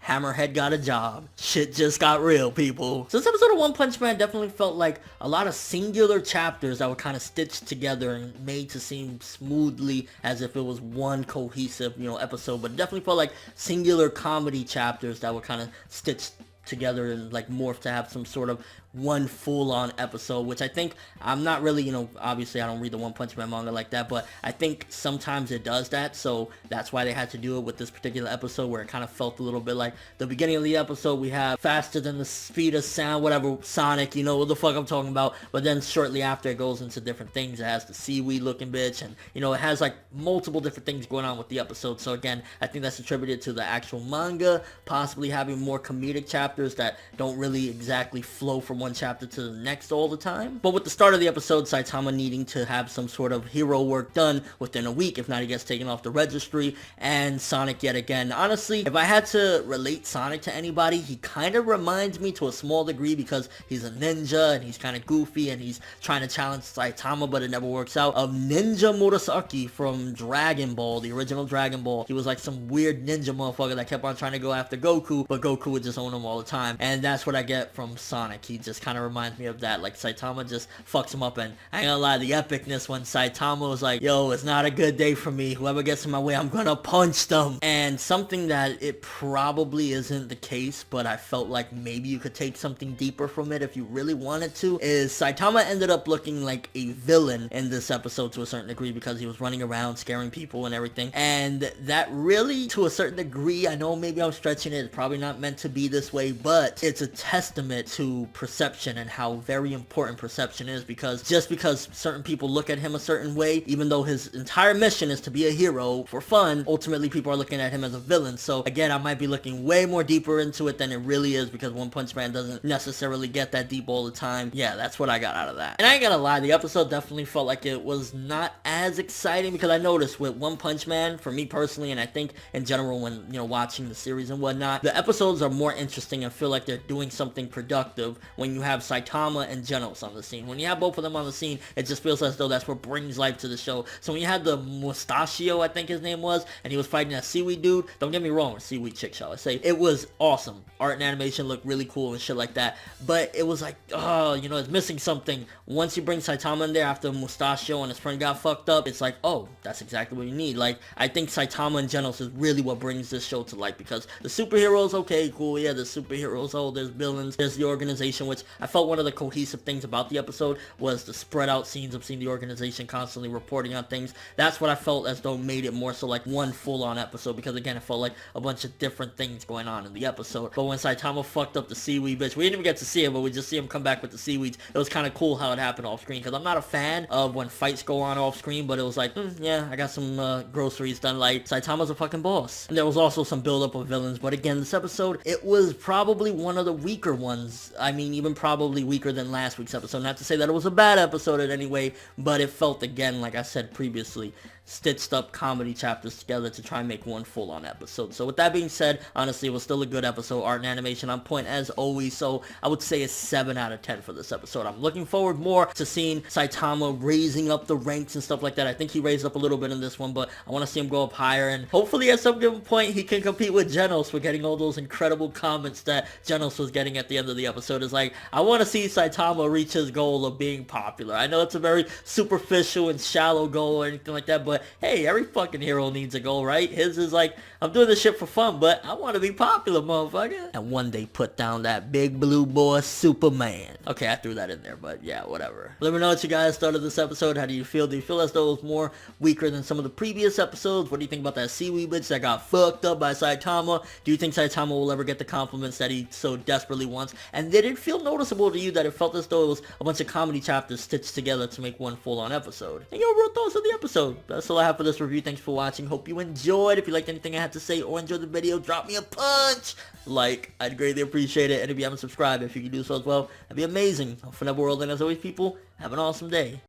Hammerhead got a job. Shit just got real, people. So this episode of One Punch Man definitely felt like a lot of singular chapters that were kind of stitched together and made to seem smoothly as if it was one cohesive, episode. But it definitely felt like singular comedy chapters that were kind of stitched together and like morphed to have some sort of one full-on episode, which I think I'm not really, obviously I don't read the One Punch Man manga like that, but I think sometimes it does that, so that's why they had to do it with this particular episode, where it kind of felt a little bit like the beginning of the episode. We have faster than the speed of sound, whatever, Sonic, you know what the fuck I'm talking about, but then shortly after it goes into different things. It has the seaweed looking bitch, and it has like multiple different things going on with the episode. So again, I think that's attributed to the actual manga possibly having more comedic chapters that don't really exactly flow from one chapter to the next all the time. But with the start of the episode, Saitama needing to have some sort of hero work done within a week, if not he gets taken off the registry, and Sonic yet again. Honestly, if I had to relate Sonic to anybody, he kind of reminds me to a small degree, because he's a ninja and he's kind of goofy and he's trying to challenge Saitama, but it never works out, of Ninja Murasaki from Dragon Ball, the original Dragon Ball. He was like some weird ninja motherfucker that kept on trying to go after Goku, but Goku would just own him all the time. And that's what I get from Sonic. He just kind of reminds me of that. Like, Saitama just fucks him up, and I ain't gonna lie, the epicness when Saitama was like, yo, it's not a good day for me. Whoever gets in my way, I'm gonna punch them. And something that it probably isn't the case, but I felt like maybe you could take something deeper from it if you really wanted to, is Saitama ended up looking like a villain in this episode to a certain degree, because he was running around scaring people and everything. And that really, to a certain degree, I know maybe I'm stretching it, it's probably not meant to be this way, but it's a testament to perception and how very important perception is, because just because certain people look at him a certain way, even though his entire mission is to be a hero for fun, ultimately people are looking at him as a villain. So again, I might be looking way more deeper into it than it really is, because One Punch Man doesn't necessarily get that deep all the time. Yeah, that's what I got out of that. And I ain't gonna lie, the episode definitely felt like it was not as exciting, because I noticed with One Punch Man, for me personally, and I think in general when, watching the series and whatnot, the episodes are more interesting and feel like they're doing something productive when you have Saitama and Genos on the scene. When you have both of them on the scene, it just feels as though that's what brings life to the show. So when you had the Mustachio, I think his name was, and he was fighting that seaweed dude, don't get me wrong, or seaweed chick, shall I say, it was awesome. Art and animation looked really cool and shit like that, but it was like, oh, it's missing something. Once you bring Saitama in there after Mustachio and his friend got fucked up, it's like, oh, that's exactly what you need. Like, I think Saitama and Genos is really what brings this show to life, because the superheroes, okay, cool, yeah, the superheroes, oh, there's villains, there's the organization, which I felt one of the cohesive things about the episode was the spread out scenes of seeing the organization constantly reporting on things. That's what I felt as though made it more so like one full-on episode, because again, it felt like a bunch of different things going on in the episode. But when Saitama fucked up the seaweed bitch, we didn't even get to see it, but we just see him come back with the seaweeds. It was kind of cool how it happened off screen, because I'm not a fan of when fights go on off screen, but it was like, yeah, I got some groceries done. Like, Saitama's a fucking boss. And there was also some build-up of villains, but again, this episode, it was probably one of the weaker ones. I mean, even probably weaker than last week's episode. Not to say that it was a bad episode in any way, but it felt, again, like I said previously, stitched up comedy chapters together to try and make one full-on episode. So with that being said, honestly, it was still a good episode. Art and animation on point as always, so I would say a 7 out of 10 for this episode. I'm looking forward more to seeing Saitama raising up the ranks and stuff like that. I think he raised up a little bit in this one, but I want to see him go up higher, and hopefully at some given point he can compete with Genos for getting all those incredible comments that Genos was getting at the end of the episode. It's like, I want to see Saitama reach his goal of being popular. I know it's a very superficial and shallow goal or anything like that, but hey, every fucking hero needs a goal, right? His is like, I'm doing this shit for fun, but I want to be popular, motherfucker. And one day put down that big blue boy Superman. Okay, I threw that in there, but yeah, whatever. Let me know what you guys thought of this episode. How do you feel? Do you feel as though it was more weaker than some of the previous episodes? What do you think about that seaweed bitch that got fucked up by Saitama? Do you think Saitama will ever get the compliments that he so desperately wants? And did it feel noticeable to you that it felt as though it was a bunch of comedy chapters stitched together to make one full-on episode? And your real thoughts of the episode. That's all I have for this review. Thanks for watching. Hope you enjoyed. If you liked anything I had to say or enjoyed the video, drop me a punch. Like, I'd greatly appreciate it. And if you haven't subscribed, if you could do so as well, that'd be amazing. I'm ForneverWorld, and as always, people, have an awesome day.